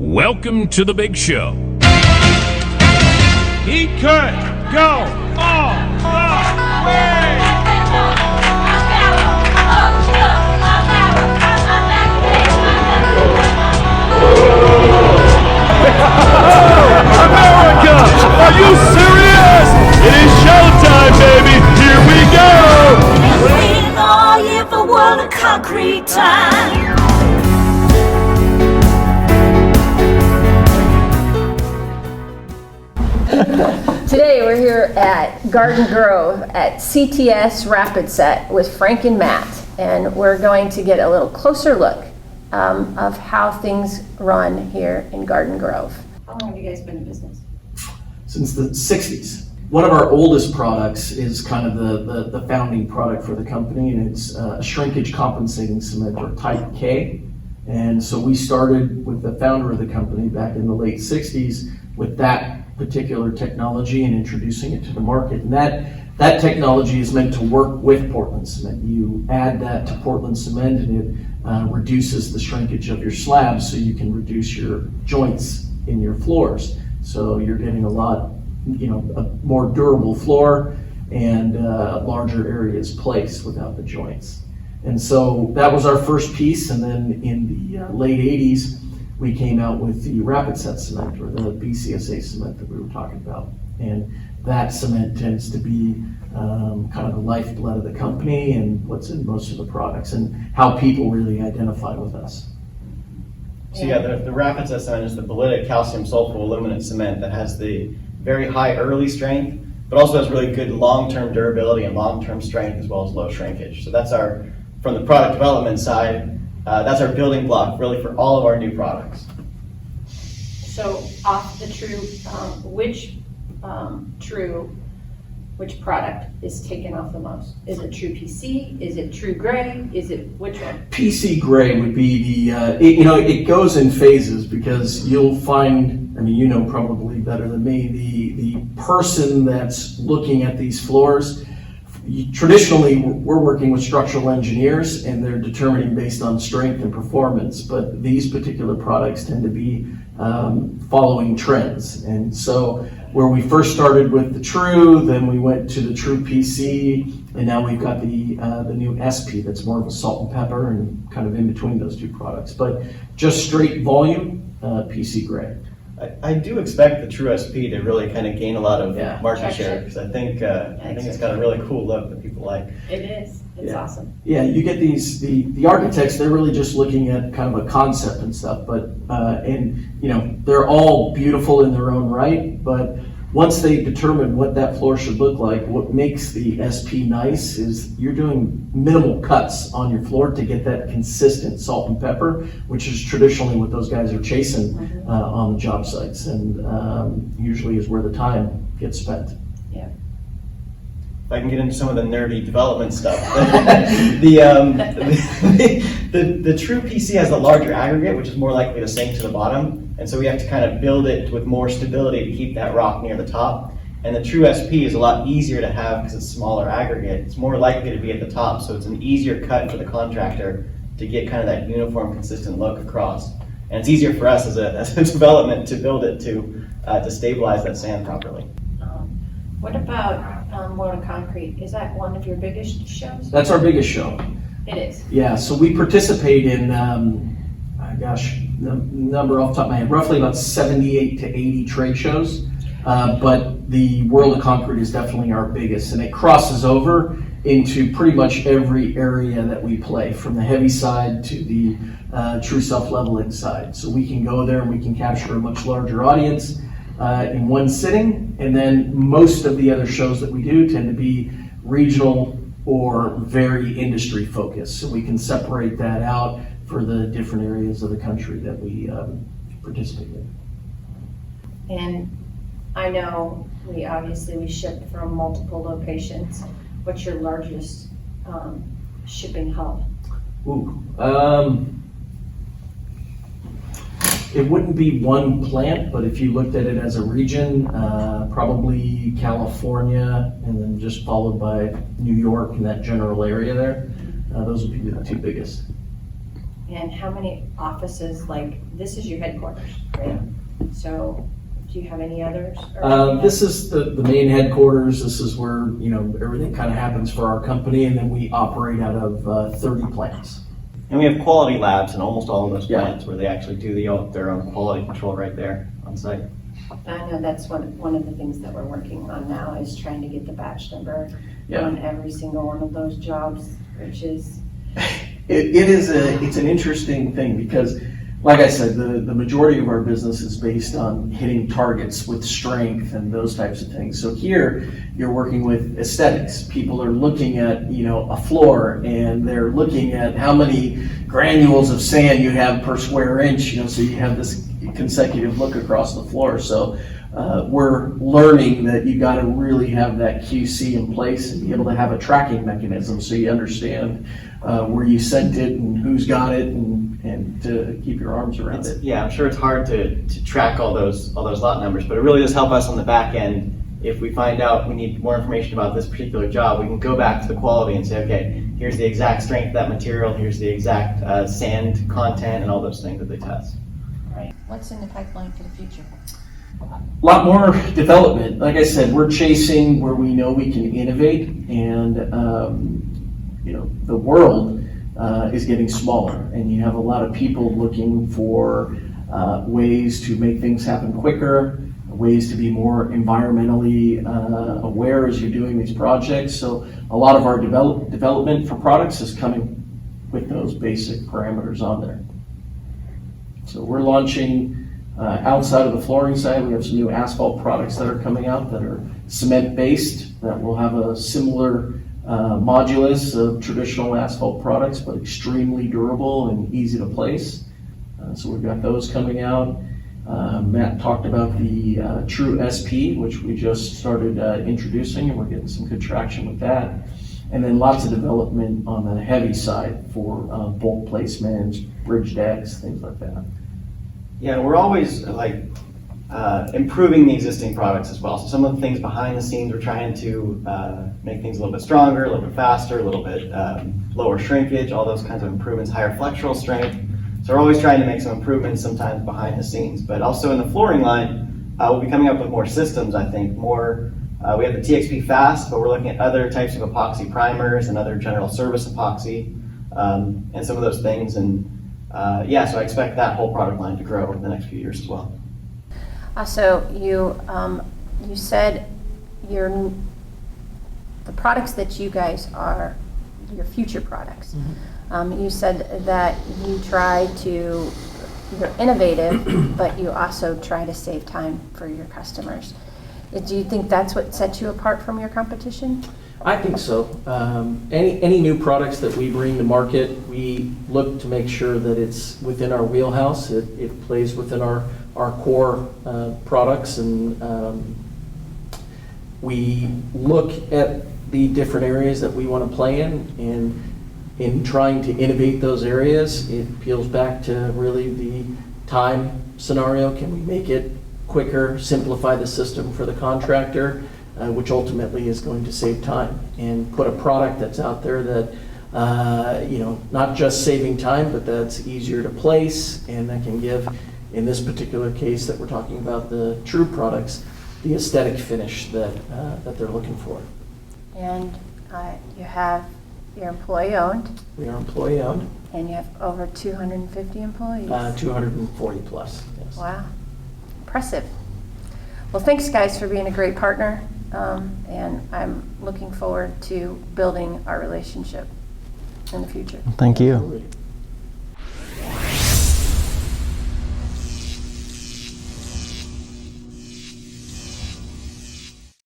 Welcome to the big show. He could go all the way. America, are you serious? It is showtime, baby. Here we go. Waiting all year for World of Concrete time. Today we're here at Garden Grove at CTS Rapid Set with Frank and Matt, and we're going to get a little closer look of how things run here in Garden Grove. How long have you guys been in business? Since the 60s. One of our oldest products is kind of the founding product for the company, and it's a shrinkage compensating cement, or type K. And so we started with the founder of the company back in the late 60s with that particular technology and introducing it to the market. And that technology is meant to work with Portland cement. You add that to Portland cement and it reduces the shrinkage of your slabs, so you can reduce your joints in your floors. So you're getting a more durable floor and larger areas placed without the joints. And so that was our first piece. And then in the late 80s, we came out with the Rapid Set cement, or the BCSA cement that we were talking about. And that cement tends to be kind of the lifeblood of the company and what's in most of the products and how people really identify with us. So yeah, the Rapid Set cement is the Bolitic calcium sulfur aluminum cement that has the very high early strength, but also has really good long-term durability and long-term strength, as well as low shrinkage. So that's from the product development side, that's our building block really for all of our new products. So off the which product is taken off the most? Is it True PC? Is it True Gray? Is it which one? PC Gray would be it goes in phases, because you'll find, probably better than me, the person that's looking at these floors. Traditionally, we're working with structural engineers and they're determining based on strength and performance, but these particular products tend to be following trends. And so where we first started with the True, then we went to the True PC, and now we've got the new SP that's more of a salt and pepper and kind of in between those two products. But just straight volume, PC Gray. I do expect the True SP to really kind of gain a lot of market share, Traction. because I think it's got a really cool look that people like. It is. It's awesome. Yeah, you get the architects, they're really just looking at kind of a concept and stuff, but they're all beautiful in their own right, but once they determine what that floor should look like, what makes the SP nice is you're doing minimal cuts on your floor to get that consistent salt and pepper, which is traditionally what those guys are chasing on the job sites, and usually is where the time gets spent. Yeah. If I can get into some of the nerdy development stuff. The True PC has a larger aggregate, which is more likely to sink to the bottom. And so we have to kind of build it with more stability to keep that rock near the top. And the True SP is a lot easier to have because it's smaller aggregate. It's more likely to be at the top, so it's an easier cut for the contractor to get kind of that uniform, consistent look across. And it's easier for us as a development to build it to stabilize that sand properly. What about World of Concrete? Is that one of your biggest shows? That's our biggest show. It is. Yeah, so we participate in, number off the top of my head, roughly about 78 to 80 trade shows. But the World of Concrete is definitely our biggest, and it crosses over into pretty much every area that we play, from the heavy side to the true self-leveling side. So we can go there and we can capture a much larger audience in one sitting, and then most of the other shows that we do tend to be regional or very industry focused, so we can separate that out for the different areas of the country that we participate in. And I know we ship from multiple locations. What's your largest shipping hub? It wouldn't be one plant, but if you looked at it as a region, probably California, and then just followed by New York and that general area there. Those would be the two biggest. And how many offices, like, this is your headquarters, right? So, do you have any others? This is the main headquarters. This is where, everything kind of happens for our company, and then we operate out of 30 plants. And we have quality labs in almost all of those Yeah. plants where they actually do their own quality control right there on site. I know that's one of the things that we're working on now, is trying to get the batch number Yeah. on every single one of those jobs, which is, It's an interesting thing because, like I said, the majority of our business is based on hitting targets with strength and those types of things. So here, you're working with aesthetics. People are looking at, a floor, and they're looking at how many granules of sand you have per square inch, so you have this consecutive look across the floor. So we're learning that you got to really have that QC in place and be able to have a tracking mechanism so you understand where you sent it and who's got it, and to keep your arms around it. Yeah, I'm sure it's hard to track all those lot numbers, but it really does help us on the back end. If we find out we need more information about this particular job, we can go back to the quality and say, okay, here's the exact strength of that material, here's the exact sand content, and all those things that they test. right, what's in the pipeline for the future? A lot more development. Like I said, we're chasing where we know we can innovate, and the world is getting smaller, and you have a lot of people looking for ways to make things happen quicker, ways to be more environmentally aware as you're doing these projects. So a lot of our development for products is coming with those basic parameters on there. So we're launching outside of the flooring side. We have some new asphalt products that are coming out that are cement-based, that will have a similar modulus of traditional asphalt products, but extremely durable and easy to place. So we've got those coming out. Matt talked about the True SP, which we just started introducing, and we're getting some good traction with that. And then lots of development on the heavy side for bulk placements, bridge decks, things like that. Yeah, we're always improving the existing products as well. So some of the things behind the scenes, we're trying to make things a little bit stronger, a little bit faster, a little bit lower shrinkage, all those kinds of improvements, higher flexural strength. So we're always trying to make some improvements sometimes behind the scenes. But also in the flooring line, we'll be coming up with more systems, I think. We have the TXP Fast, but we're looking at other types of epoxy primers and other general service epoxy and some of those things. And so I expect that whole product line to grow over the next few years as well. Also, you said the products that you guys are your future products. You said that you're innovative, but you also try to save time for your customers. Do you think that's what sets you apart from your competition? I think so. Any new products that we bring to market, we look to make sure that it's within our wheelhouse. It plays within our core products, and we look at the different areas that we want to play in, and in trying to innovate those areas, it peels back to really the time scenario. Can we make it quicker, simplify the system for the contractor, which ultimately is going to save time, and put a product that's out there that, not just saving time, but that's easier to place, and that can give, in this particular case that we're talking about, the True products, the aesthetic finish that they're looking for. And you're employee-owned, We are employee-owned, and you have over 250 employees. 240 plus, yes. Wow, impressive. Well, thanks, guys, for being a great partner, and I'm looking forward to building our relationship in the future. Thank you. Absolutely.